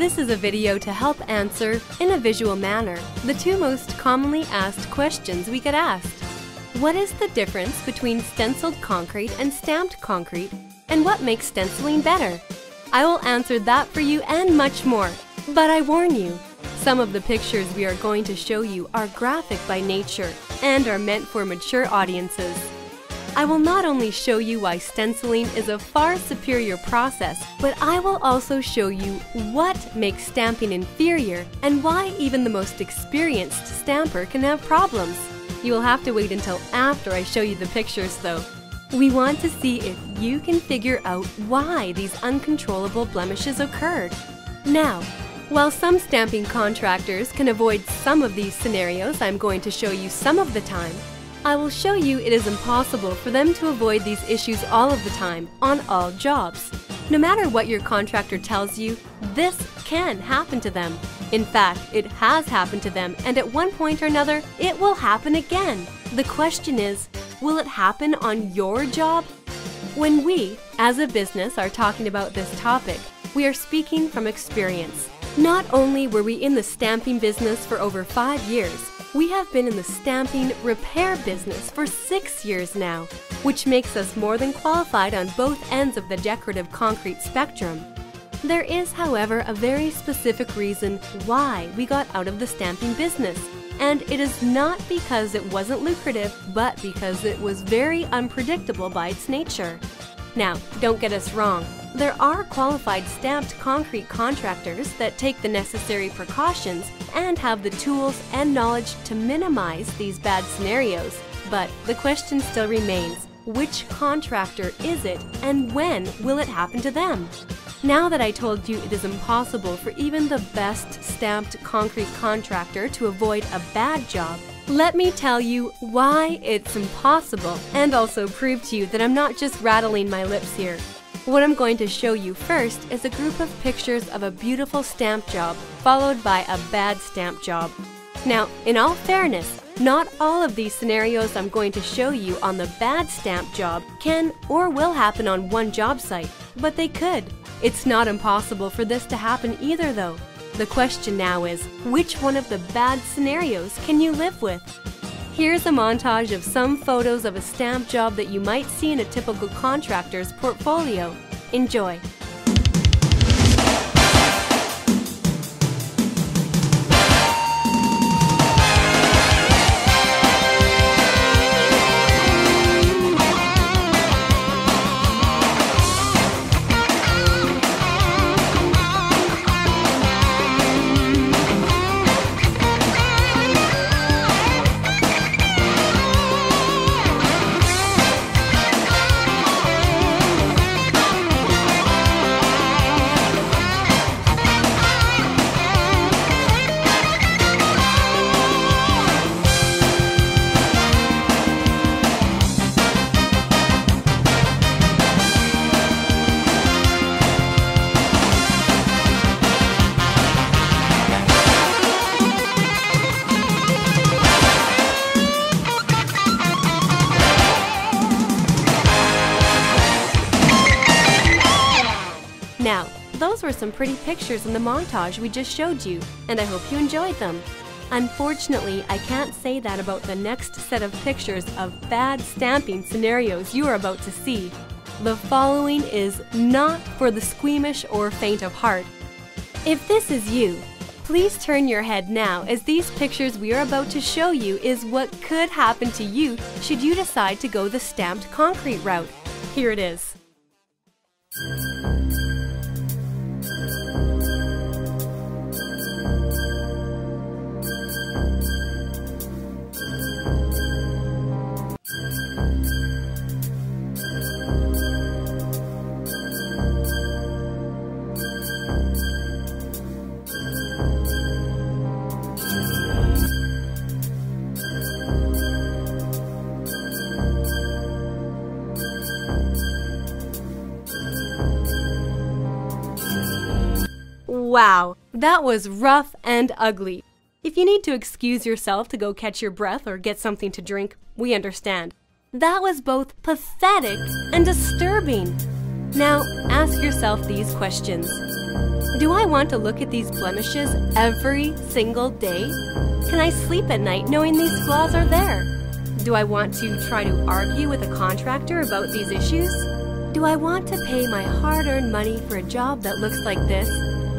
This is a video to help answer, in a visual manner, the two most commonly asked questions we get asked. What is the difference between stenciled concrete and stamped concrete, and what makes stenciling better? I will answer that for you and much more, but I warn you, some of the pictures we are going to show you are graphic by nature and are meant for mature audiences. I will not only show you why stenciling is a far superior process, but I will also show you what makes stamping inferior and why even the most experienced stamper can have problems. You will have to wait until after I show you the pictures though. We want to see if you can figure out why these uncontrollable blemishes occurred. Now, while some stamping contractors can avoid some of these scenarios I'm going to show you some of the time, I will show you it is impossible for them to avoid these issues all of the time on all jobs. No matter what your contractor tells you, this can happen to them. In fact, it has happened to them, and at one point or another, it will happen again. The question is, will it happen on your job? When we, as a business, are talking about this topic, we are speaking from experience. Not only were we in the stamping business for over 5 years, we have been in the stamping repair business for 6 years now, which makes us more than qualified on both ends of the decorative concrete spectrum. There is, however, a very specific reason why we got out of the stamping business, and it is not because it wasn't lucrative, but because it was very unpredictable by its nature. Now, don't get us wrong. There are qualified stamped concrete contractors that take the necessary precautions and have the tools and knowledge to minimize these bad scenarios. But the question still remains, which contractor is it and when will it happen to them? Now that I told you it is impossible for even the best stamped concrete contractor to avoid a bad job, let me tell you why it's impossible and also prove to you that I'm not just rattling my lips here. What I'm going to show you first is a group of pictures of a beautiful stamp job followed by a bad stamp job. Now, in all fairness, not all of these scenarios I'm going to show you on the bad stamp job can or will happen on one job site, but they could. It's not impossible for this to happen either though. The question now is, which one of the bad scenarios can you live with? Here's a montage of some photos of a stamp job that you might see in a typical contractor's portfolio. Enjoy! Now, those were some pretty pictures in the montage we just showed you, and I hope you enjoyed them. Unfortunately, I can't say that about the next set of pictures of bad stamping scenarios you are about to see. The following is not for the squeamish or faint of heart. If this is you, please turn your head now, as these pictures we are about to show you is what could happen to you should you decide to go the stamped concrete route. Here it is. Wow, that was rough and ugly. If you need to excuse yourself to go catch your breath or get something to drink, we understand. That was both pathetic and disturbing. Now, ask yourself these questions. Do I want to look at these blemishes every single day? Can I sleep at night knowing these flaws are there? Do I want to try to argue with a contractor about these issues? Do I want to pay my hard-earned money for a job that looks like this?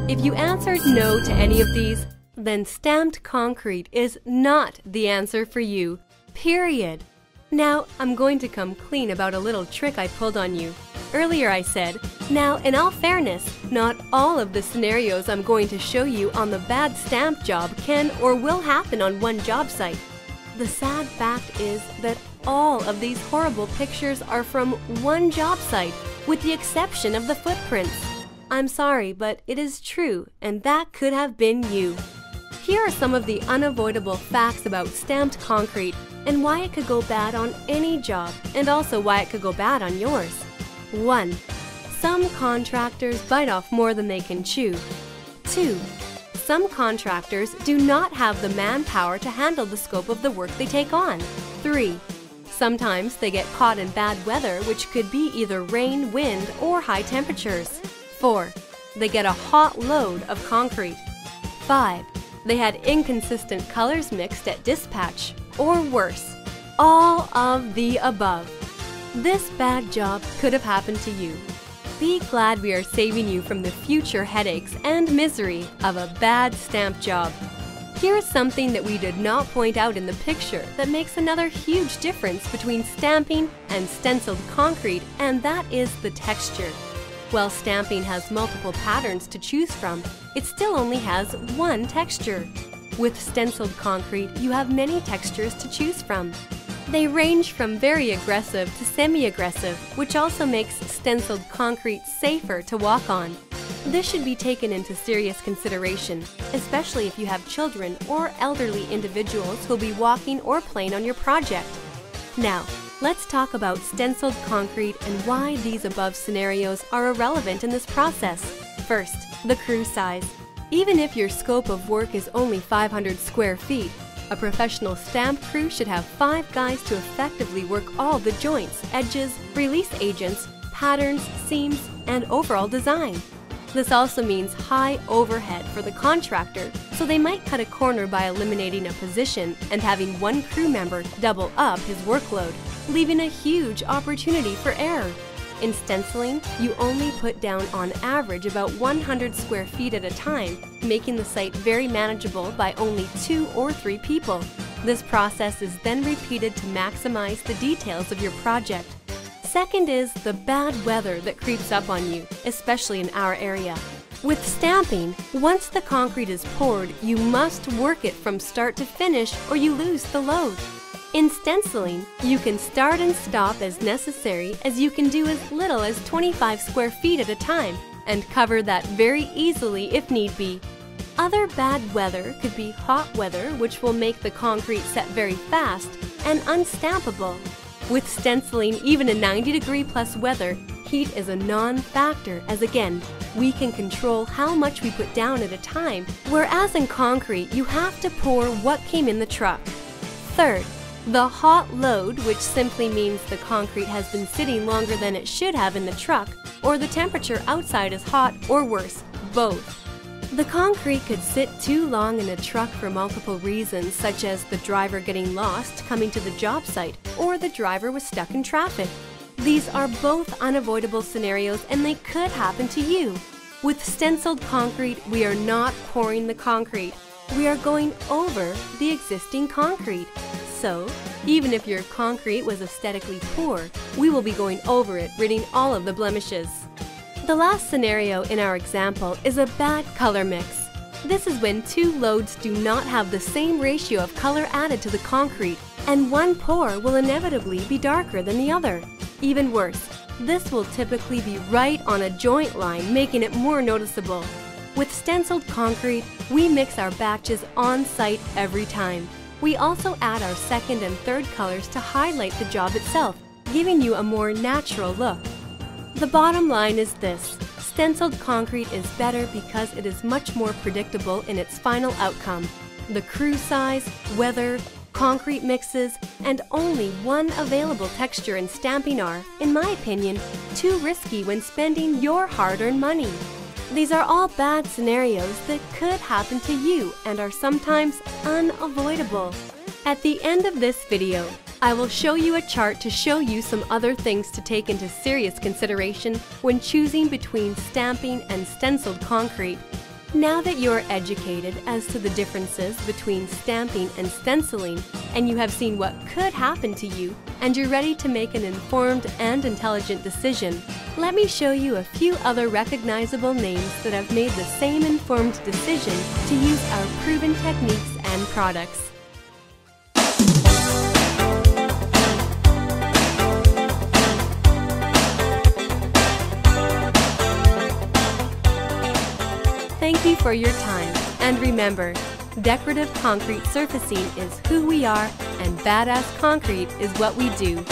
If you answered no to any of these, then stamped concrete is not the answer for you. Period. Now, I'm going to come clean about a little trick I pulled on you. Earlier I said, now in all fairness, not all of the scenarios I'm going to show you on the bad stamp job can or will happen on one job site. The sad fact is that all of these horrible pictures are from one job site, with the exception of the footprints. I'm sorry, but it is true, and that could have been you. Here are some of the unavoidable facts about stamped concrete and why it could go bad on any job, and also why it could go bad on yours. 1. Some contractors bite off more than they can chew. 2. Some contractors do not have the manpower to handle the scope of the work they take on. 3. Sometimes they get caught in bad weather, which could be either rain, wind, or high temperatures. 4. They get a hot load of concrete. 5. They had inconsistent colors mixed at dispatch, or worse, all of the above. This bad job could have happened to you. Be glad we are saving you from the future headaches and misery of a bad stamp job. Here is something that we did not point out in the picture that makes another huge difference between stamping and stenciled concrete, and that is the texture. While stamping has multiple patterns to choose from, it still only has one texture. With stenciled concrete, you have many textures to choose from. They range from very aggressive to semi-aggressive, which also makes stenciled concrete safer to walk on. This should be taken into serious consideration, especially if you have children or elderly individuals who will be walking or playing on your project. Now, let's talk about stenciled concrete and why these above scenarios are irrelevant in this process. First, the crew size. Even if your scope of work is only 500 square feet, a professional stamp crew should have 5 guys to effectively work all the joints, edges, release agents, patterns, seams, and overall design. This also means high overhead for the contractor, so they might cut a corner by eliminating a position and having one crew member double up his workload, leaving a huge opportunity for error. In stenciling, you only put down on average about 100 square feet at a time, making the site very manageable by only 2 or 3 people. This process is then repeated to maximize the details of your project. Second is the bad weather that creeps up on you, especially in our area. With stamping, once the concrete is poured, you must work it from start to finish or you lose the load. In stenciling, you can start and stop as necessary, as you can do as little as 25 square feet at a time and cover that very easily if need be. Other bad weather could be hot weather, which will make the concrete set very fast and unstampable. With stenciling, even in 90-degree plus weather, heat is a non-factor, as again, we can control how much we put down at a time, whereas in concrete, you have to pour what came in the truck. Third, the hot load, which simply means the concrete has been sitting longer than it should have in the truck, or the temperature outside is hot, or worse, both. The concrete could sit too long in a truck for multiple reasons, such as the driver getting lost coming to the job site, or the driver was stuck in traffic. These are both unavoidable scenarios, and they could happen to you. With stenciled concrete, we are not pouring the concrete. We are going over the existing concrete. So, even if your concrete was aesthetically poor, we will be going over it, ridding all of the blemishes. The last scenario in our example is a bad color mix. This is when 2 loads do not have the same ratio of color added to the concrete, and one pour will inevitably be darker than the other. Even worse, this will typically be right on a joint line, making it more noticeable. With stenciled concrete, we mix our batches on site every time. We also add our second and third colors to highlight the job itself, giving you a more natural look. The bottom line is this: stenciled concrete is better because it is much more predictable in its final outcome. The crew size, weather, concrete mixes, and only one available texture in stamping are, in my opinion, too risky when spending your hard-earned money. These are all bad scenarios that could happen to you and are sometimes unavoidable. At the end of this video, I will show you a chart to show you some other things to take into serious consideration when choosing between stamping and stenciled concrete. Now that you're educated as to the differences between stamping and stenciling, and you have seen what could happen to you, and you're ready to make an informed and intelligent decision, let me show you a few other recognizable names that have made the same informed decision to use our proven techniques and products. Thank you for your time, and remember, decorative concrete surfacing is who we are, and badass concrete is what we do.